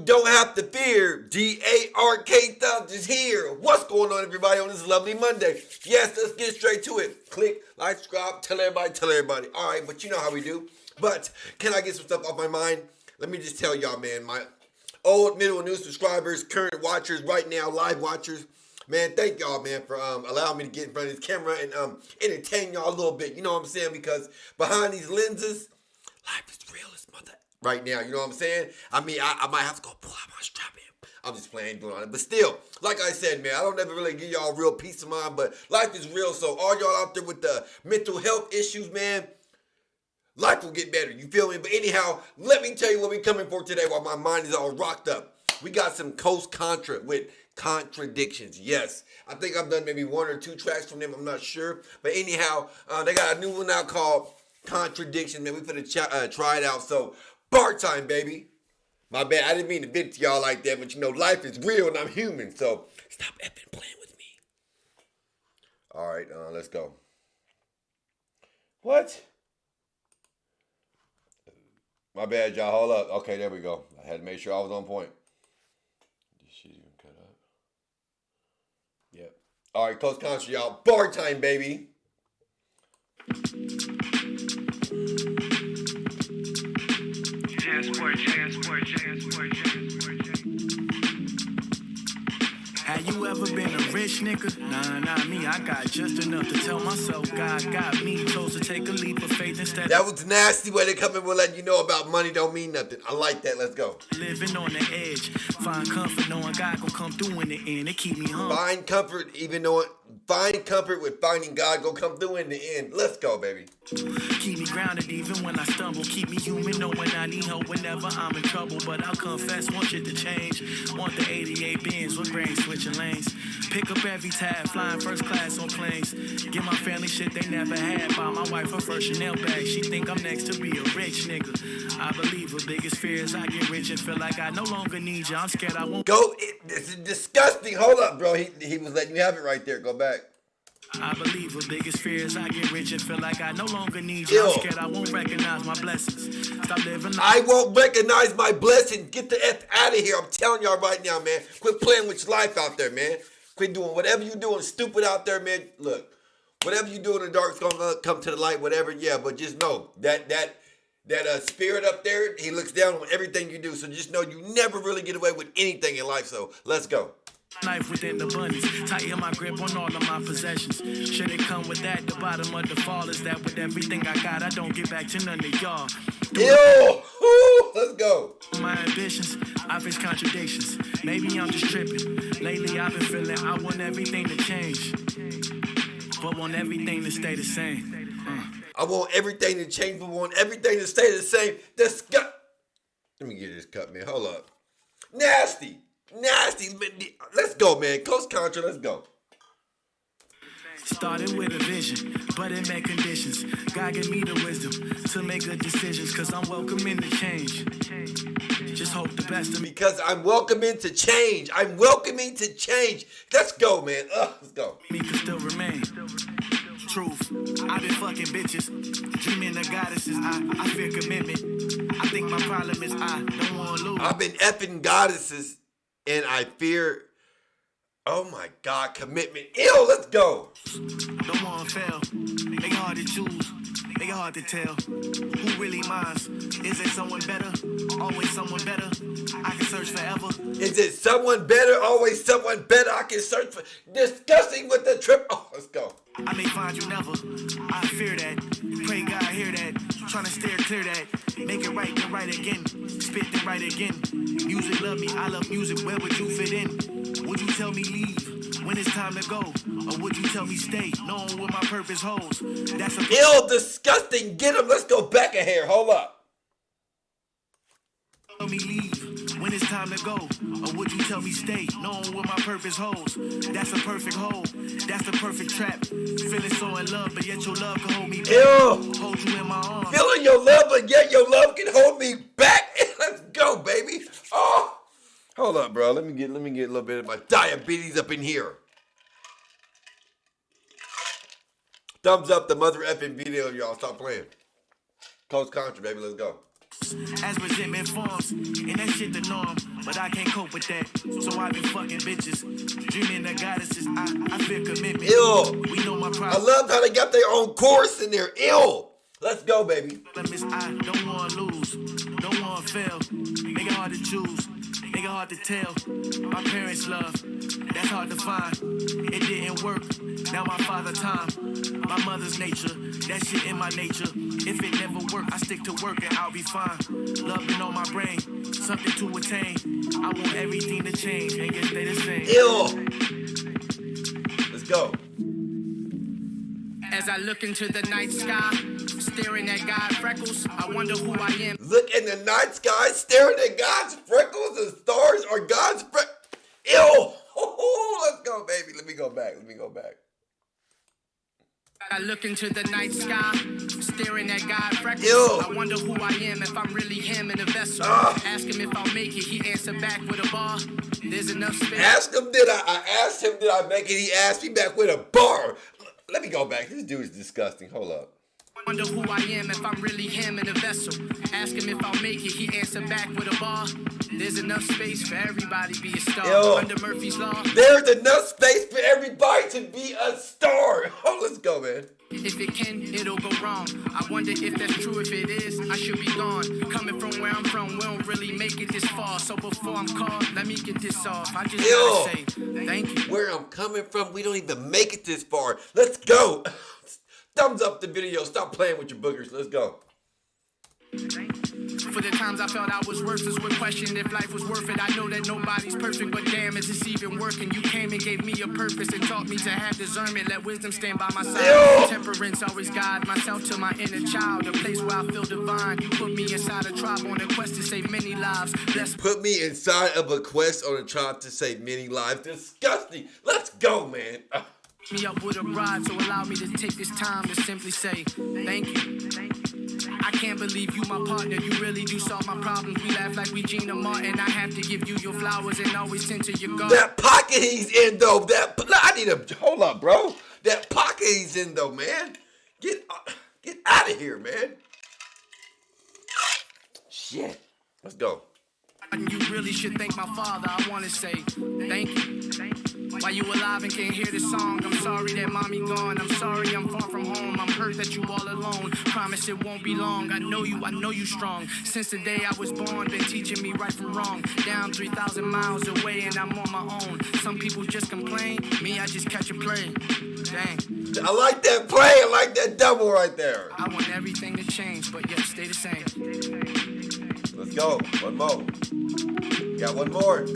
don't have to fear. D-A-R-K Thumbs is here. What's going on, everybody, on this lovely Monday? Yes, let's get straight to it. Click, like, subscribe, tell everybody. All right, but you know how we do. But can I get some stuff off my mind? Let me just tell y'all, man, my old, middle, and new subscribers, current watchers, right now, live watchers, man, thank y'all, man, for allowing me to get in front of this camera and entertain y'all a little bit. You know what I'm saying? Because behind these lenses, life is real as mother right now. You know what I'm saying? I mean, I might have to go pull out my strap in. I'm just playing, doing on it. But still, like I said, man, I don't ever really give y'all real peace of mind, but life is real. So all y'all out there with the mental health issues, man, life will get better. You feel me? But anyhow, let me tell you what we coming for today while my mind is all rocked up. We got some Contra with Contradictions. Yes, I think I've done maybe 1 or 2 tracks from them. I'm not sure. But anyhow, they got a new one now called Contradictions. Man, we finna try it out. So, bar time, baby. My bad. I didn't mean to vent to y'all like that, but you know, life is real and I'm human. So, stop effing playing with me. All right, let's go. What? My bad, y'all. Hold up. Okay, there we go. I had to make sure I was on point. This shit even cut up. Yep. All right, close concert, y'all. Bar time, baby. Have you ever been a rich nigga? Nah, not me. I got just enough to tell myself God got me. Chose to take a leap of faith instead. That was nasty way they come in with letting you know about money don't mean nothing. I like that. Let's go. Living on the edge. Find comfort knowing God gon' come through in the end. It keep me humble. Find comfort with finding God go come through in the end. Let's go, baby. Keep me grounded even when I stumble. Keep me human knowing I need help whenever I'm in trouble. But I'll confess, want shit to change. Want the 88 Benz with brain switching lanes. Pick up every tab, flying first class on planes. Give my family shit they never had. Buy my wife her first Chanel bag. She think I'm next to be a rich nigga. I believe her biggest fear is I get rich and feel like I no longer need you. I'm scared I won't go. This is disgusting. Hold up, bro. He was letting you have it right there. Go back. I believe her biggest fear is I get rich and feel like I no longer need you. I'm scared I won't recognize my blessings. Stop living. I won't recognize my blessings. Get the F out of here. I'm telling y'all right now, man. Quit playing with your life out there, man. Quit doing whatever you doing stupid out there, man. Look, whatever you do in the dark is gonna come to the light, whatever. Yeah, but just know that spirit up there, he looks down on everything you do. So just know you never really get away with anything in life. So let's go. Knife within the bunnies, tighten my grip on all of my possessions. Should it come with that? The bottom of the fall is that with everything I got, I don't get back to none of y'all. Ew! Let's go. My ambitions, I face contradictions. Maybe I'm just tripping. Lately I've been feeling I want everything to change, but want everything to stay the same. I want everything to change, but want everything to stay the same. Let me get this cut, man. Hold up. Nasty. Let's go, man. Close Contra, let's go. Started with a vision, but it met conditions. God give me the wisdom to make good decisions, cause I'm welcoming the change. Just hope the best of me. Because I'm welcoming to change. Let's go, man. Let's go. Me can still remain. Truth, I've been fucking bitches, dreaming of goddesses. I fear commitment. I think my problem is I don't want to lose. I've been effing goddesses. And I fear, oh my God, commitment. Ew, let's go. Don't want to fail. They hard to choose. They hard to tell. Who really minds? Is it someone better? Always someone better? I can search forever. Is it someone better? Always someone better? I can search for. Discussing with the trip. Oh, let's go. I may find you never. I fear that. Pray God hear that. Trying to steer clear that. Make it right, then right again. Spit then right again. Music love me, I love music. Where would you fit in? Would you tell me leave when it's time to go? Or would you tell me stay, knowing what my purpose holds? That's a ill, disgusting. Get him. Let's go back in here. Hold up. Tell me leave when it's time to go. Or would you tell me stay, knowing what my purpose holds? That's a perfect hole. That's the perfect trap. Feeling so in love, but yet your love can hold me back. Ew. Hold you in my arms. Feeling your love, but yet your love can hold me back. Let's go, baby. Oh, hold up, bro. Let me get a little bit of my diabetes up in here. Thumbs up the mother effing video, y'all. Stop playing. Close Contra, baby. Let's go. As resentment forms, and that shit the norm. but I can't cope with that. So I been fucking bitches, dreaming of goddesses. I feel commitment. Ew. We know my I problem. love how they got their own chorus in there. Ew. Let's go, baby. I don't wanna lose, don't wanna fail. Make it hard to choose, make it hard to tell. My parents' love, that's hard to find. It didn't work, now my father time. My mother's nature, that shit in my nature. If it never work, I stick to work and I'll be fine. Love been on my brain, something to attain. I want everything to change and yet stay the same. Ew. Let's go. As I look into the night sky, staring at God's freckles, I wonder who I am. Look in the night sky, staring at God's freckles and stars or God's freckles. Ew. Let's go, baby. Let me go back. I look into the night sky, staring at God's freckles. Ew. I wonder who I am if I'm really him in a vessel. Ask him if I'll make it, he answered back with a bar. There's enough space. Ask him, I asked him, did I make it? He asked me back with a bar. Let me go back. This dude is disgusting. Hold up. I wonder who I am if I'm really him in a vessel. Ask him if I'll make it, he answered back with a bar. There's enough space for everybody to be a star. Ew. Under Murphy's Law. There's enough space for everybody to be a star. Oh, let's go, man. If it can, it'll go wrong. I wonder if that's true. If it is, I should be gone. Coming from where I'm from, we don't really make it this far. So before I'm called, let me get this off. I just gotta say thank you. Where I'm coming from, we don't even make it this far. Let's go. Thumbs up the video. Stop playing with your boogers. Let's go. For the times I felt I was worthless, would question if life was worth it. I know that nobody's perfect, but damn, is this even working? You came and gave me a purpose and taught me to have discernment. Let wisdom stand by my side. Ew. Temperance always guide myself to my inner child, a place where I feel divine. You put me inside a tribe on a quest to save many lives. Bless Put me inside of a quest on a tribe to save many lives. Disgusting. Let's go, man. me up with a bride, so allow me to take this time to simply say thank you. I can't believe you my partner, you really do solve my problems. We laugh like we Gina Martin. I have to give you your flowers and always tend to your garden. That pocket he's in though, I need a, hold up, bro. That pocket he's in though, man. Get out of here, man. Shit. Let's go. You really should thank my father. I want to say thank you. While you alive and can't hear this song, I'm sorry that mommy gone. I'm sorry I'm far from home. I'm hurt that you all alone. Promise it won't be long. I know you strong. Since the day I was born, been teaching me right from wrong. Down 3,000 miles away and I'm on my own. Some people just complain. Me, I just catch a play. Dang. I like that play. I like that double right there. I want everything to change, but yet stay the same. Let's go. One more. Got one more.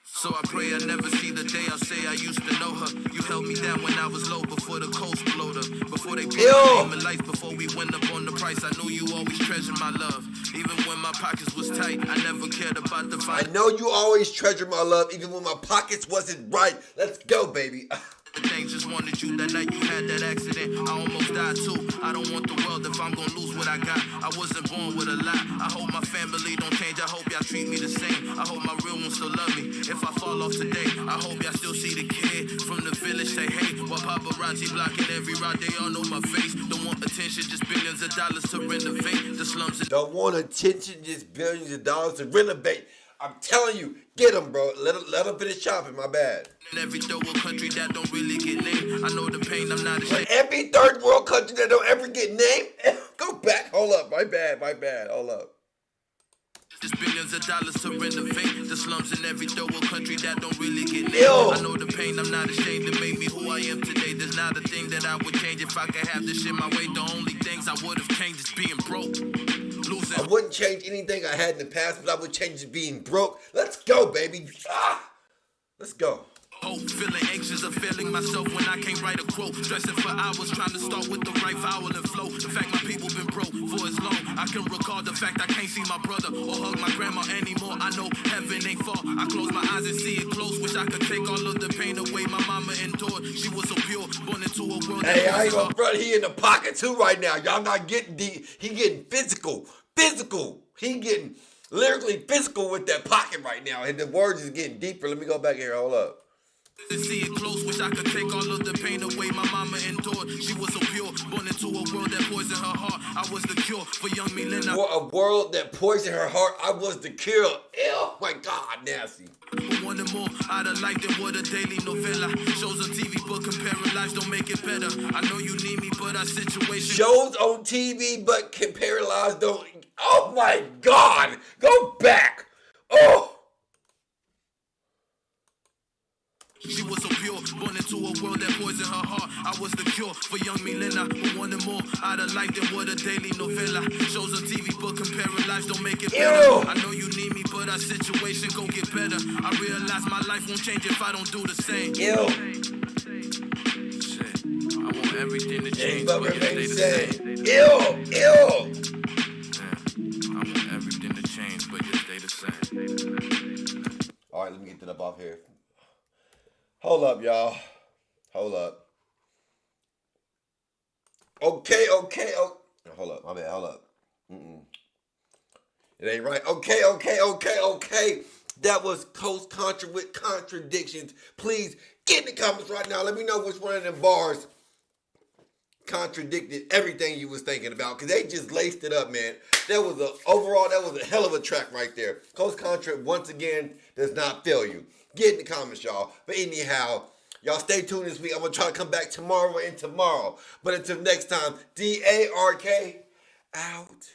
So I pray I never see the day I'll say I used to know her. You held me down when I was low before the coast blowed up. Before they put my name in life, before we went up on the price. I knew you always treasured my love. Even when my pockets was tight, I never cared about the fight. I know you always treasure my love, even when my pockets wasn't right. Let's go, baby. Things just wanted you that night you had that accident. I almost died too. I don't want the world if I'm gonna lose what I got. I wasn't born with a lot. I hope my family don't change. I hope y'all treat me the same. I hope my real ones still love me. If I fall off today, I hope y'all still see the kid from the village say hey. While paparazzi blocking every route, they all know my face. Don't want attention, just billions of dollars to renovate the slums. Don't want attention, just billions of dollars to renovate. I'm telling you, get them, bro. Let them finish shopping. My bad. In every third world country that don't really get named. I know the pain, I'm not ashamed. Every third world country that don't ever get named. Go back. Hold up. My bad. Hold up. Just billions of dollars to renovate the slums in every third world country that don't really get named. Ew. I know the pain, I'm not ashamed. It made me who I am today. There's not a thing that I would change if I could have this shit my way. The only things I would have changed is being broke. Losing. I wouldn't change anything I had in the past, but I would change it being broke. Let's go, baby. Let's go. Hope, feeling anxious of failing myself when I can't write a quote. Stressing for hours, trying to start with the right vowel and flow. The fact my people been broke for as long. I can recall the fact I can't see my brother or hug my grandma anymore. I know heaven ain't far. I close my eyes and see it close. Wish I could take all of the pain away my mama endured. She was so pure, born into a world. Hey, I ain't gonna front. He in the pocket too right now. Y'all not getting deep. He getting physical. He getting literally physical with that pocket right now. And the words is getting deeper. Let me go back here. Hold up. To see it close, wish I could take all of the pain away my mama endured. She was so pure, born into a world that poisoned her heart. I was the cure for young Milena. For a world that poisoned her heart, I was the cure. Ew, my God, nasty. Wanted more out of life than what a daily novella. Shows on TV, but comparing lives don't make it better. I know you need me, but our situation. Shows on TV, but comparing lives don't. Oh my God, go back. Oh. She was so pure, born into a world that poisoned her heart. I was the cure for young Milena, who wanted more out of life than what a daily novella. Shows on TV, but comparing lives don't make it better. Ew. I know you need me, but our situation gon' get better. I realize my life won't change if I don't do the same. Ew. Shit, I want everything to change, But but you stay remain the same. Ew. Yeah, I want everything to change, but you stay the same. All right, let me get that up off here. Hold up, y'all. Hold up. Okay. Hold up. My bad. Hold up. It ain't right. Okay. That was Coast Contra with Contradictions. Please get in the comments right now. Let me know which one of them bars contradicted everything you was thinking about, because they just laced it up, man. That was a hell of a track right there. Coast Contra, once again, does not fail you. Get in the comments, y'all. But anyhow, y'all stay tuned this week. I'm going to try to come back tomorrow and tomorrow. But until next time, DARK out.